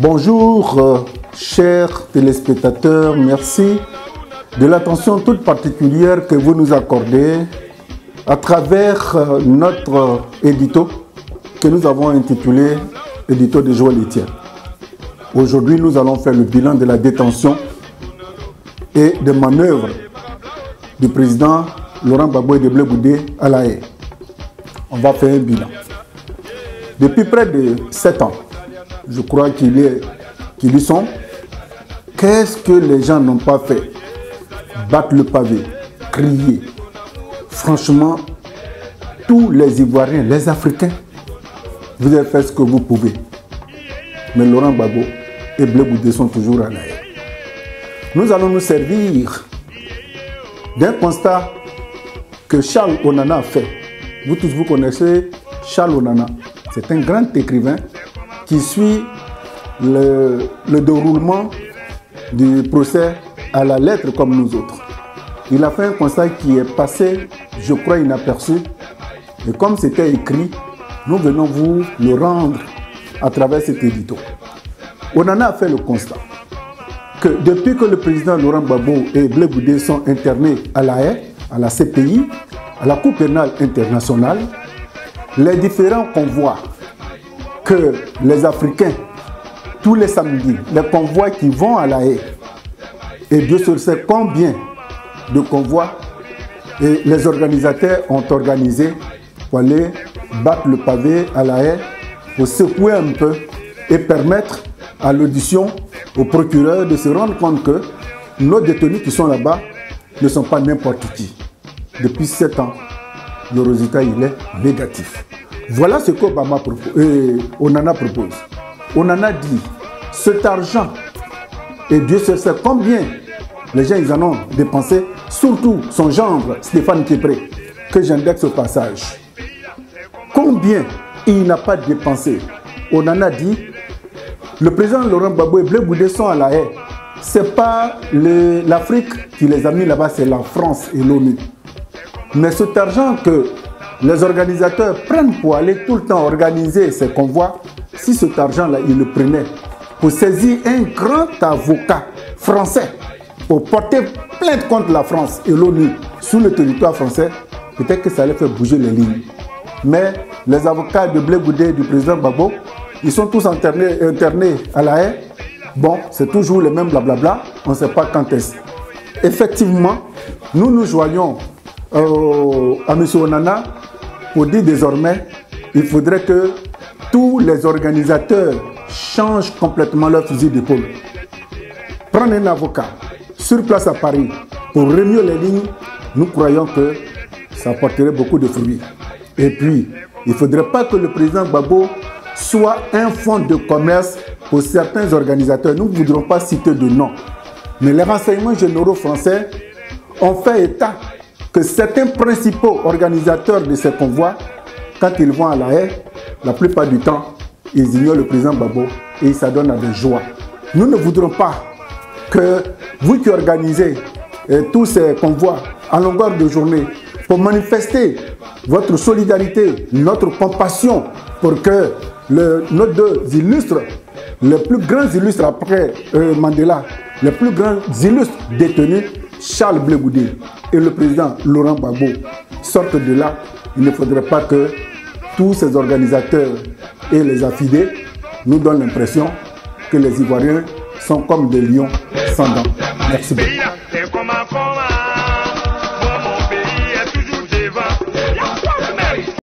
Bonjour, chers téléspectateurs, merci de l'attention toute particulière que vous nous accordez à travers notre édito que nous avons intitulé Édito de Joël Etienne. Aujourd'hui, nous allons faire le bilan de la détention et des manœuvres du président Laurent Gbagbo et de Blé Goudé à La Haye. On va faire un bilan. Depuis près de 7 ans, je crois qu'ils y sont. Qu'est-ce que les gens n'ont pas fait? Battre le pavé, crier. Franchement, tous les Ivoiriens, les Africains, vous avez fait ce que vous pouvez. Mais Laurent Gbagbo et Blé Goudé sont toujours à La Haye. Nous allons nous servir d'un constat que Charles Onana a fait. Vous tous, vous connaissez Charles Onana. C'est un grand écrivain qui suit le déroulement du procès à la lettre comme nous autres. Il a fait un constat qui est passé, je crois, inaperçu. Et comme c'était écrit, nous venons vous le rendre à travers cet édito. Onana a fait le constat que depuis que le président Laurent Gbagbo et Blé Goudé sont internés à La Haye, à la CPI, à la Cour pénale internationale, les différents convois que les Africains, tous les samedis, les convois qui vont à La Haye, et Dieu seul sait combien de convois et les organisateurs ont organisé pour aller battre le pavé à La Haye, pour secouer un peu et permettre à l'audition au procureur de se rendre compte que nos détenus qui sont là-bas ne sont pas n'importe qui. Depuis 7 ans, le résultat il est négatif. Voilà ce qu'Onana propose. Onana dit, cet argent, et Dieu seul sait combien les gens ils en ont dépensé, surtout son gendre Stéphane Képré, que j'indexe au passage. Combien il n'a pas dépensé? Onana dit, le président Laurent Gbagbo et Blé Goudé sont à La Haye. Ce n'est pas l'Afrique qui les a mis là-bas, c'est la France et l'ONU. Mais cet argent que les organisateurs prennent pour aller tout le temps organiser ces convois, si cet argent-là, ils le prenaient pour saisir un grand avocat français pour porter plainte contre la France et l'ONU sur le territoire français, peut-être que ça allait faire bouger les lignes. Mais les avocats de Blé Goudé et du président Gbagbo, ils sont tous internés à La Haye. Bon, c'est toujours le même blablabla, on ne sait pas quand est-ce. Effectivement, nous nous joignons à M. Onana pour dire désormais, il faudrait que tous les organisateurs changent complètement leur fusil d'épaule. Prendre un avocat sur place à Paris pour remuer les lignes, nous croyons que ça apporterait beaucoup de fruits. Et puis, il ne faudrait pas que le président Gbagbo soit un fonds de commerce pour certains organisateurs. Nous ne voudrons pas citer de nom. Mais les renseignements généraux français ont fait état que certains principaux organisateurs de ces convois, quand ils vont à La Haye, la plupart du temps, ils ignorent le président Gbagbo et ils s'adonnent à des joies. Nous ne voudrons pas que vous qui organisez tous ces convois à longueur de journée pour manifester votre solidarité, notre compassion pour que nos deux illustres, les plus grands illustres après Mandela, les plus grands illustres détenus, Charles Blé Goudé et le président Laurent Gbagbo, sortent de là. Il ne faudrait pas que tous ces organisateurs et les affidés nous donnent l'impression que les Ivoiriens sont comme des lions sans dents. Merci beaucoup.